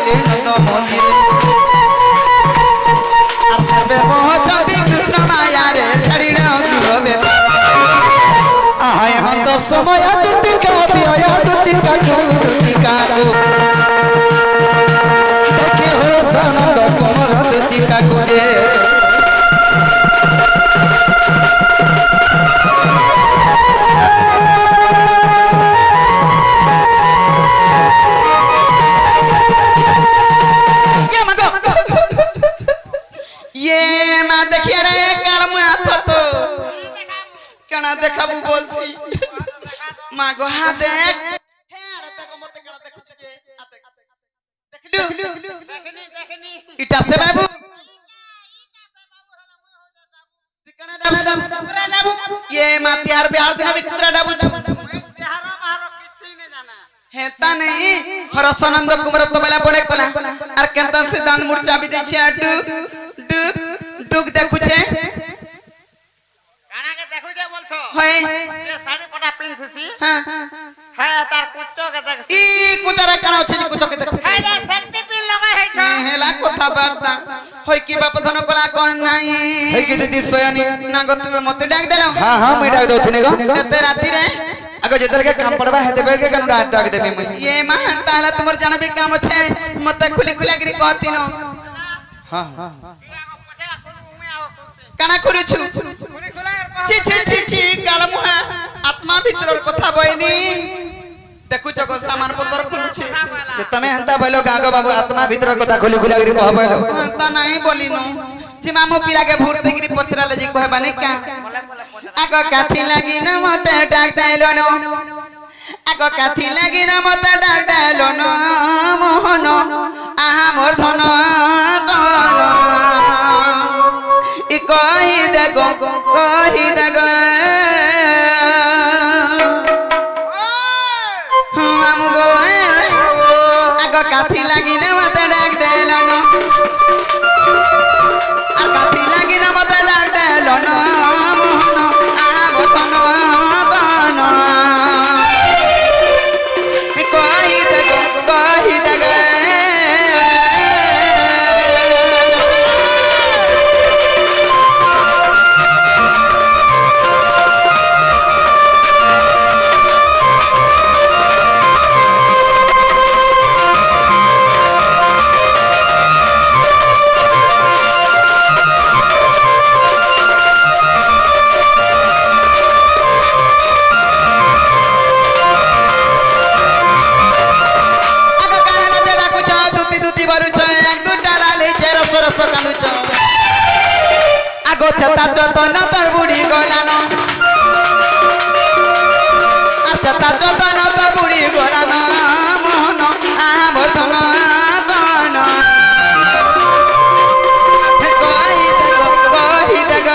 आइले नंद मंदिर और सर्वे पहुंचती कृष्ण माया रे छड़ी गृह आहाय हम तो समय दुतिका बिया दुतिका को देखे हो सनंद कुमार दुतिका को जे ये मां देखिए रे काल मुआ तो कणा देखाबू बोलसी मां गो हा देख हे अरे तको मते कणा देखुछ जे देखलु इटा से बाबू कणा डाबू ये मां त्यार बिहार दिन भी कुतरा डाबू बिहार बाहर किछि ने जाना हेता नहीं हरसनंद कुमार तो बेला बने कला और केंता से दान मूर्छा भी दैछि आटू डुक डुक देखुछे काना के देखुछे बोलछो होय ये साड़ी पटा पिनथसी हां हां तार कुटो के देख ई कुटरा काना अछि जे कुटो के देख हाय रे शक्ति पिन लगा है छ हेला कथा बार्ता होय की बाप धन कला कोन नाही होय की दीदी सोयानी ना गत में मते डाक देलो हां हां मैं डाक दउथुनी गो एते राती रे आगो जेतल के काम पड़बा हेते बे के कन डाक देबे मैं ये मां ताला तुमर जानबे काम छे मते खुली खुला गिरी कहती न हां हां काना करूछु ची ची ची ची काल मुहा आत्मा भीतर कथा बयनी देखु जगो सामान पत्तर खुलुछे जे तमे हंता बइलो गागो बाबू आत्मा भीतर कथा खुली खुला गिरी कह बइलो हंता नहीं बोलिनो जे मामो पीरा के भूरते गिरी पचरा ले जी कहबानी का आगो काथी लागी न मते डाक दाइलो न आगो काथी लागी न मते डाक दाइलो न मोहन आहा मोर धन कन ई कहि देगो मामू गो आगो काथी लागी न मते डाक देलो न आ काथी लागी न मते डाक देलो न मोहन आ बतन कन ई कहि देगो आगो छता चतन तर बुढ़ी गलान छता चतन तर बुढ़ी गलान मोहन आ बतन कन कहि देग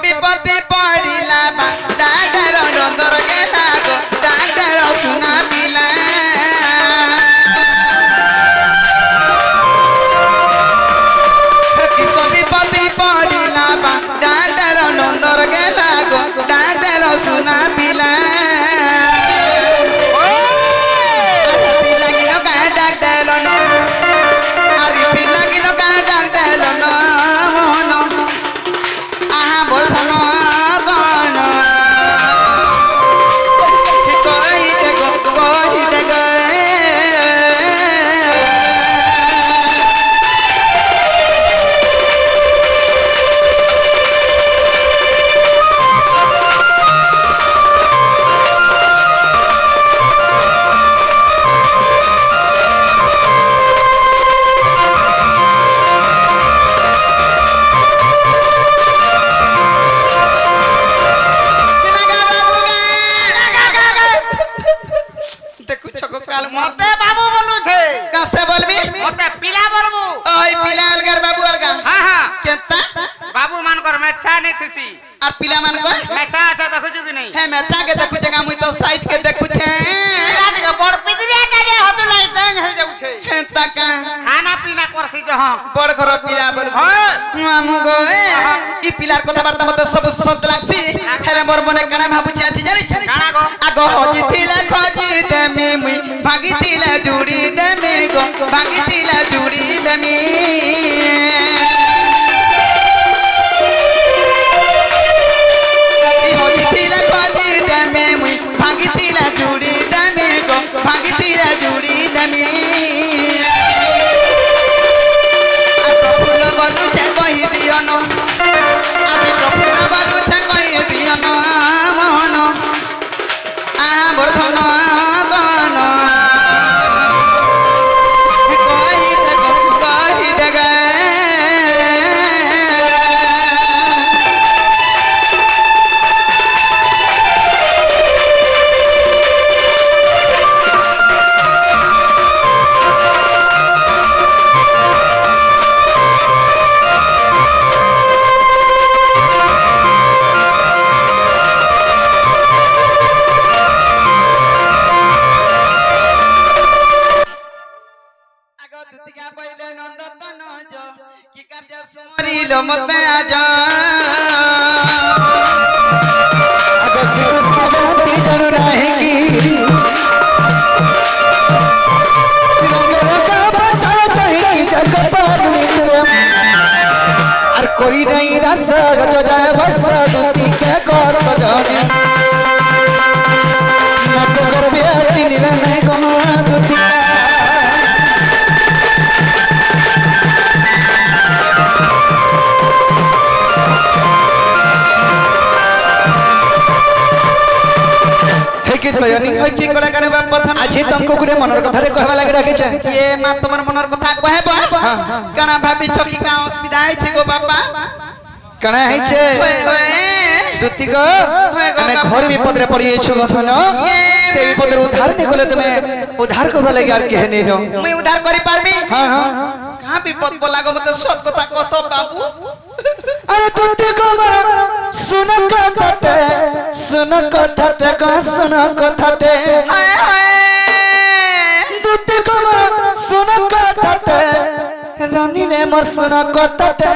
विपत्ति पड़िला बा डाक्टर नंदर के लागो डाक्टर सुना पिला किस विपत्ति पड़िला बा डाक्टर नंदर के लागो डाक्टर सुना पिला आरती लगिलो का डाक देलो न आरती लगिलो का डाक देलो न मोहन आहा बोल धन कन नहीं थी और पिला मान को मैं चाचा देखु कि नहीं है मैं चाके देखु जगह मुई तो साइज के देखु छे पिला के बड़ पिदरिया के जे हतो नहीं टांग हे जाउ छे है तका खाना पीना करसी जहां बड़ घर पिला बोल हां मामू गो ई पिलार কথা বার্তা মতে সব সত লাগছি হেলে মোর মনে কানা ভাবুছি আছে জানিছ কানা গো আগো হজিতিলা খজিতে মে মুই ভাগিতিলা জুড়ি দেমে গো ভাগিতিলা জুড়ি দেমে হজিতিলা খজিতে মে মুই ভাগিতিলা জুড়ি দেমে গো ভাগিতিলা জুড়ি দেমে আর প্রফুল্ল বলুছে কহি দিও ন আজি প্রফুল্ল বলুছে কহি দিও ন মন বর্ধন গণ কহি দেগ मत आजा अगर सिर्फ बाती जरू रहेगी रंग रंगा बता चाहिए जग पर नित्य और कोई नहीं रस जो जाए वर्ष दूती के कर सजाने मत कर बेची नहीं गमा दूती कि सयनी होय कि कला करे बाप पथन আজি तुमको गुरे मनर कथा रे कहबा लागि राखे छ ये मा तमर मनर कथा कहबो कना भाबी छकी का असुविधा है छ गो बापा कना है छ दुती गो हमें घर विपद रे पड़ी छु गथन से विपद रे उद्धार ने गले तुमे उद्धार करबा लागि आर केहनी नो मैं उद्धार करि पारबी हां हां कहां विपद बोला गो मते सत कथा कतो बाबू अरे दुती गो सुन कथाटे सुन कथाटे का सुन कथाटे दुती कमा सुन कथाटे रानी ने मोर सुन कथाटे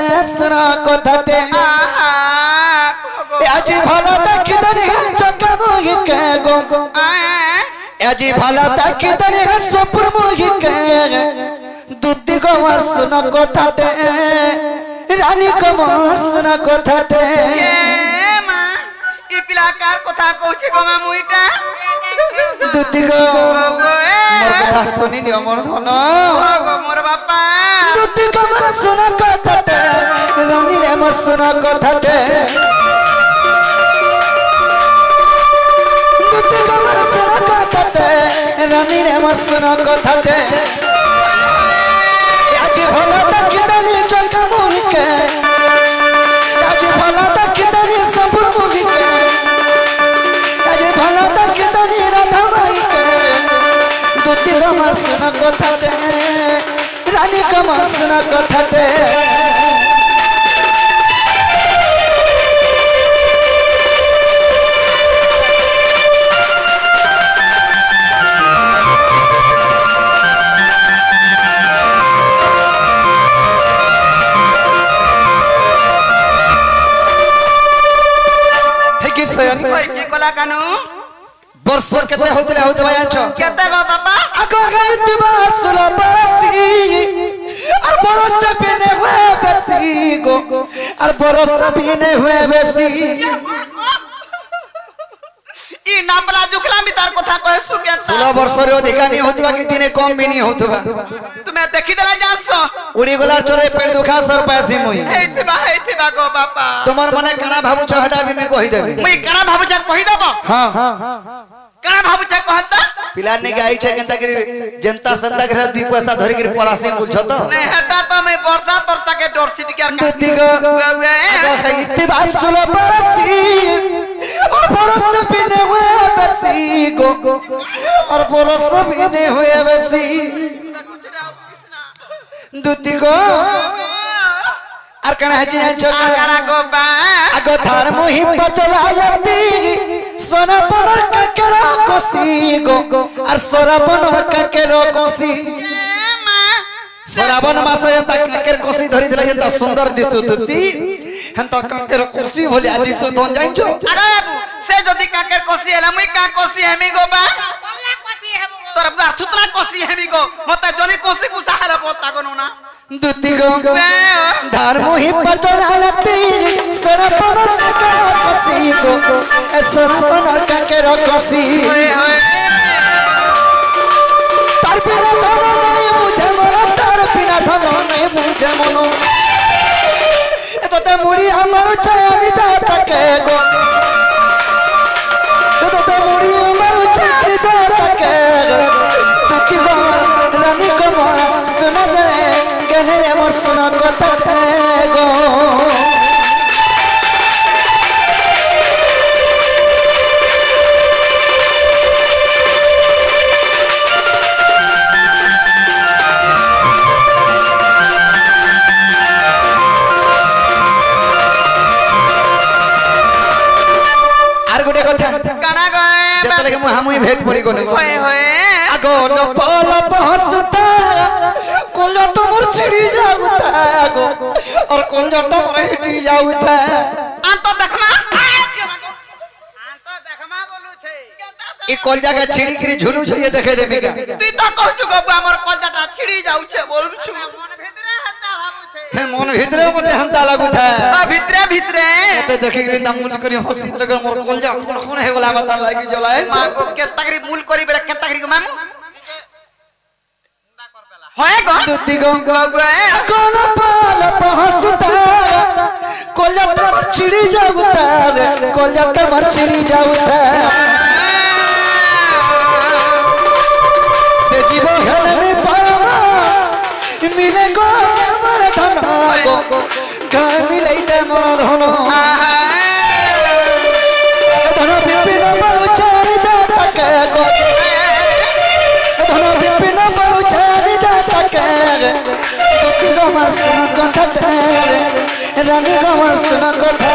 आज भला देखि दने चका मोहि के गो आज भला देखि दने सपुर मोहि के दुती कमा सुन कथाटे रानी कमार सुन कथाटे पिलाकार कथा कहछे गो मा मुइटा दुती गो मोर कथा सुनि लियो मोर धन गो मोर बापा दुती गो मोर सुन कथाटे रानी रे मोर सुन कथाटे दुती गो मोर सुन कथाटे रानी रे मोर सुन कथाटे आज भला देखि दनी चंका मोहि के आज भला देखि दनी संपूर्ण मोहि के भला तक दनी राधा माई के दुती रमर सुन कथाटे रानी कमर सुन कथाटे सयनी भाई की कला कानू वर्ष केते होतले होतबा याछ केते गो बाबा आको गईत बासुर बरसी और बरस बिने हुए बेसी गो और बरस बिने हुए बेसी ई नापला जुखला मितार कथा कहे सुके 16 वर्ष रे अधिका नहीं होतबा कि दिने कम भी नहीं होतबा तुमे देखि देला जासो उड़ी गला चोरे पेट दुखा सर पैसी मुई हेतिबा गो बापा तुमर मने कणा भाबु छ हटा भी मैं कहि देबी मुई कणा भाबु छ कहि देबो हां कणा भाबु छ कहता पिला ने गाई छ केंता करी जनता संता घर दी पैसा धरि के परासी बुझ तो नहीं हटा तो मैं वर्षा तरसा के डोर सिट के दुती गो इतिबा सुलो बरसी और बरस बिने हुए बेसी गो और बरस बिने हुए बेसी दुती गो और कना है आगरा गोबा आगो धार मुही पचला लती सोना बनर काकेरा कोसी गो और सोरा बनर काकेरो कोसी श्रावण मास एता काकेर कोसी धरि दिले एता सुंदर दिसु तुसी हंता काकेर कोसी भले आदि सो दोन जाइछो अरे बाबू से जदी काकेर कोसी हला मुई का कोसी हेमी गोबा पल्ला कोसी हेमु तोर बुआ छुतरा कोसी हेमी गो मते जनी कोसी कुसा हला बोलता गनो ना दुती गो धार मुही पचलालती सरपन काकेर कोसी गो ए सरपन काकेर कोसी तार बिना धन नहीं मुझे मन तार बिना धन नहीं मुझे मन एतते मुड़ी हमर चानी दाता के गो एतते मुड़ी हमर चानी दाता के तुकी गो रानी को मोरा सुना दे गले मोर सुना कथा गो मुई भेट पड़ी कोने होए होए आगो न पल पहसुता कोलट मोर छिड़ी जाउता आगो और कोलट मोर हिटी जाउता आंतो देखमा बोलू छे ई कोलजा का छिड़ी करी झुनु छे ये देखे दे मिका तू तो कहछु गो हमर कोलजाटा छिड़ी जाउ छे बोलू छु मन भितरे हत्ता हाबू छे हे मन भितरे मते हंता लागु था आ भितरे भितरे मते देखि करी दम मुल करी हसी तरह मोर कोलजा खून खून हे गला मता लागी जलाए मागो के तगरी मूल करी बेला के तगरी मामू होए गो दुती गो गो कोन पाल पहसुता कोलजा मोर छिड़ी जाउता कोलजा मोर छिड़ी जाउता से जीव हेले में पावा मिले गो मोर धन गो गा मिले दे मोर धन धन बिपिन बड़ो चारी दाता के गो धन बिपिन बड़ो चारी दाता के दुखी गो मार सुन कथा रानी गो मार सुन कथा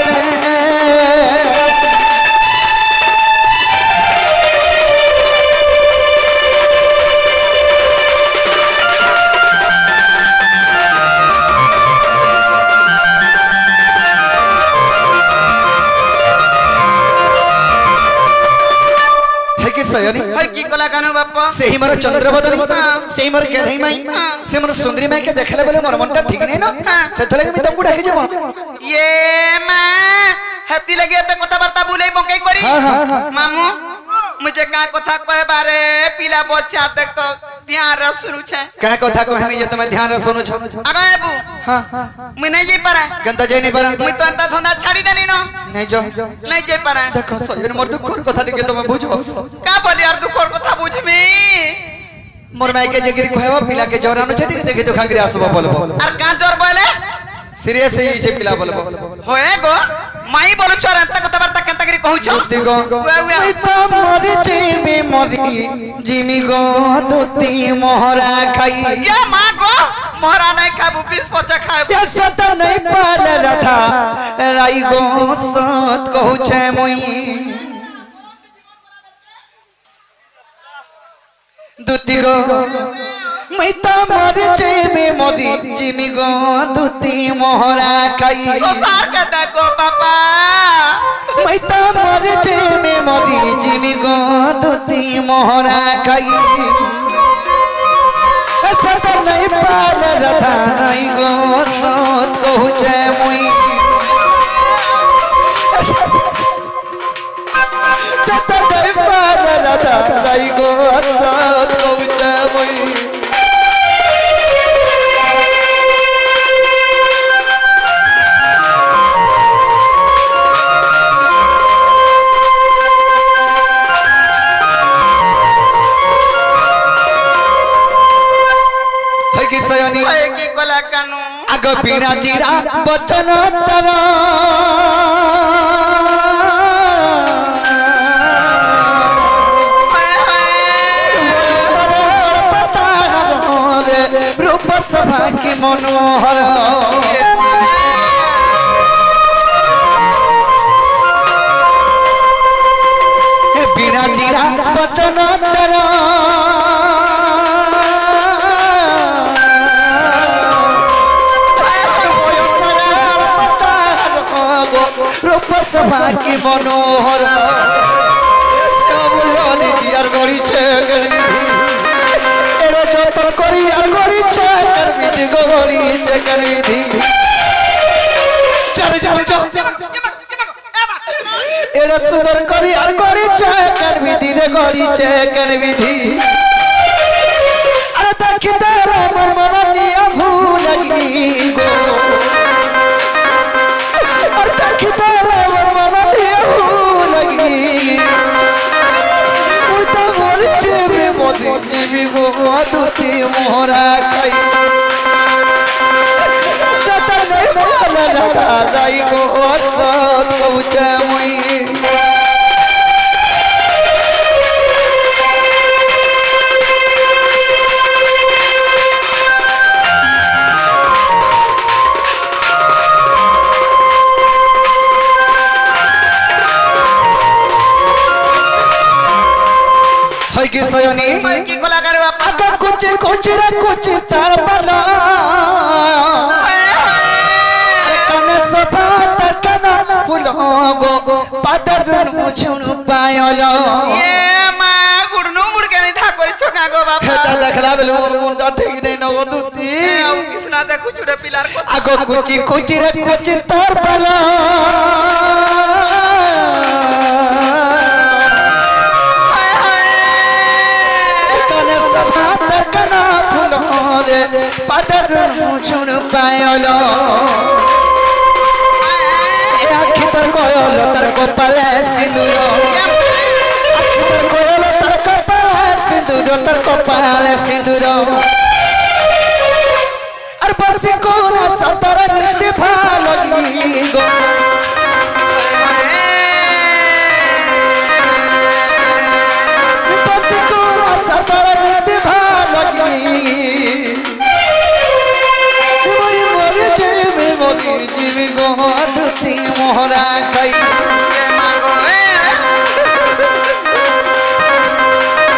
सयनी होय की कला कानो बापा सेही मोर चंद्रबदनी सेही मोर केधई माई से मोर सुंदरी माई के देखले बोले मोर मनटा ठीक नै न सेथले के मी तमकु डाकी जे ये मां हती लगे त कथा वार्ता बुलाई बंकई करी मामू मुझे का कथा कहे बारे पीला बच्चा देख तो ध्यान रे सुनु छे का कथा को हमें ये तमे ध्यान रे सुनु छ अगा बाबू हां मैं नहीं जे पारा कंता जे नहीं पारा मैं तो अंता धंधा छाड़ी देनी न नहीं जो नहीं जे पारा देखो सयनी मोर दुख कथा के तमे बुझो का बोली यार दुख कथा बुझमी मोर माई के जगिरी कहवा पिला के जोरानो छटी के देखे तो खागरी आसबा बोलबो और का जोर बोले सीरियस ही छे पिला बोलबो होए गो माई बोलु छोर अंत कथा वार्ता केंता करी कहू छ दुती गो मैं तो मरी जीवी मरी जीमी गो दुती मोहरा खाई या मां गो मोहरा नहीं खाबू 20 खाए या सत नहीं पाल रथा राई गो सत कहू छे मोई दुती गो मैं तो मरी जीवी मरी जीमी गो दुती मोहरा खाई सोसार कदा गो पापा मैं तो मरी जीवी मरी जीमी गो दुती मोहरा खाई सत नहीं पाल रथा नहीं गो सत कहू छे मुई सत नहीं पाल रथा नहीं गो सत कहू छे मुई सयनी की कला कानू आग बिना जीरा बचन तरा रूप सभा की मनोहर रूप सभा की मनोहर श्यामलानी दियार गड़ी छे गणविधि एरे जतन करी यार गड़ी छे गणविधि गड़ी छे गणविधि चल चल चल एरे सुंदर करी यार गड़ी छे गणविधि रे गड़ी छे गणविधि अरे देखते राम मन निया भूल गई गो अरे देखते राम मन निया भूल गई उता मोर जेबी गो दुती मोहरा खाई सता नहीं बोला लगा राई गो सत कबूचा मुई की सयोनी की कोला करे बापा आका कुछ रे कुछ तार बला कने सभा तकना फूलो गो पादर मुछुन पायलो ये मां गुडनु मुडके नहीं था कोई छोका गो बापा हेटा देखला बेलो मोर मुंडा ठीक नहीं नगो दुती आओ किसना देखु छुरे पिलार को आको कुछ रे कुछ तार बला पादर मुछुन पायलो ए आखि तर कोयलो तर कपाले सिंदूर आखि तर कोयलो तर कपाले सिंदूर तर कपाले सिंदूर अर बसी कोना सतर नित्य भालो गो बसी कोना सतर नित्य भालो जीवी गो दुती मोहरा खाई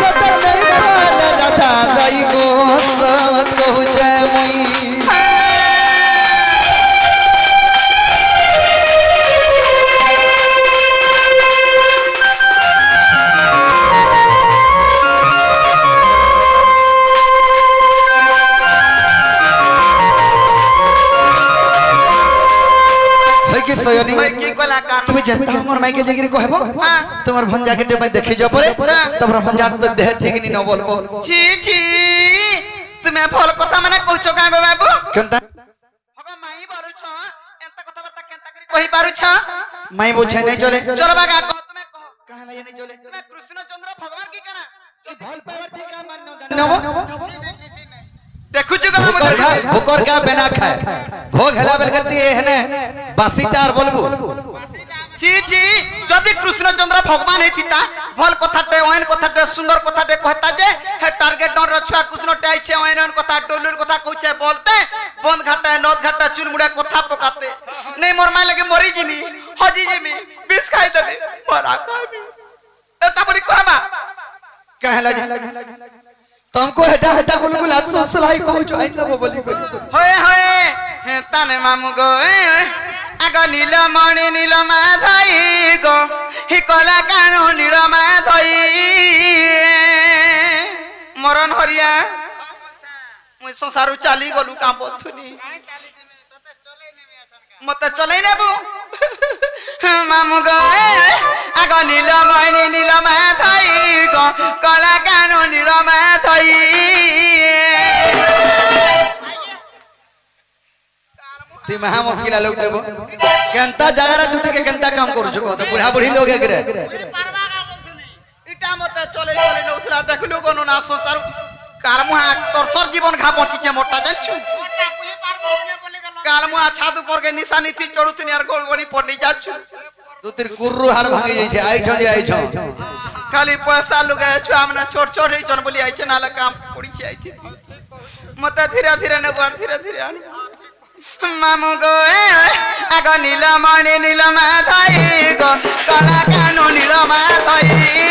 सता नहीं पाल राधा राई गो सत कहू जय मुई सयोनी की कोला कान तुम्हें जनता हमर माई के जगिरी कहबो तुम्हार भंजा के मैं देखि जो परे तब भंजा तो देह ठीक नहीं न बोलबो छी छी तुम्हें भल कथा माने कहछो का गो बाबू केनता हगो माई बारू छ एंता कथा बर्ता केनता करी कहि पारू छ माई बुझे नहीं चले चलो बागा कह तुम्हें कह कहला ये नहीं चले तुम्हें कृष्णचंद्र भगवान की कना कि भल पावर थी का मान्नो धन्यवाद देखु छु गो भूकर का बिना खाए भोग हला बेलगती है बासीटार बोलबू छी छी जदि कृष्णचंद्र भगवान हेतिता भल कथाटे ओइन कथाटे सुंदर कथाटे कहता जे हे टारगेट डर रछुआ कृष्णटे आइछे ओइन कथा डोलुर कथा कहछे बोलते बंद घाटा नद घाटा चुलमुड़ा कथा पकाते नहीं मोर माय लगे मरी जिमी हजी जिमी बिस खाई देबे मरा खाबी एता बोली कहबा कहला जे तुमको हेटा हेटा गुलगुला सोसलाई कहू जो आइता बोली होए होए हे ताने मामू गो आगो नीलमणि नीलमा धई गो हि कला कानो नीलमा धई मरण हरिया मुई संसारु चाली गलु का बथुनी मते चलै नेबु मामू गो आगो नीलमणि नीलमा धई गो कला कानो नीलमा धई ती महा मुश्किल लोग देबो केनता जागरा दूती के केनता काम करू छको तो बुढ़ा बुढ़ी लोग एकरे इटा मते चले चले नउथरा देखलु कोनो ना संसार कालमुहा तोर सर जीवन घा बचिचे मोटा जानछु कालमुहा छात ऊपर के निशानी थी चढ़ुतनी यार गोलगोनी पर नहीं जाछु तू तेर कुर्रू हाड़ भांगे जाई छे आई छो खाली पैसा लुगा छुआ मने छोट छोट ही जन बोली आई छे नाला काम पड़ी छे आई थी मते धीरे धीरे न बार धीरे धीरे मामू गो आगो नीलमणि नीलमा धई गो कला कानो नीलमा धई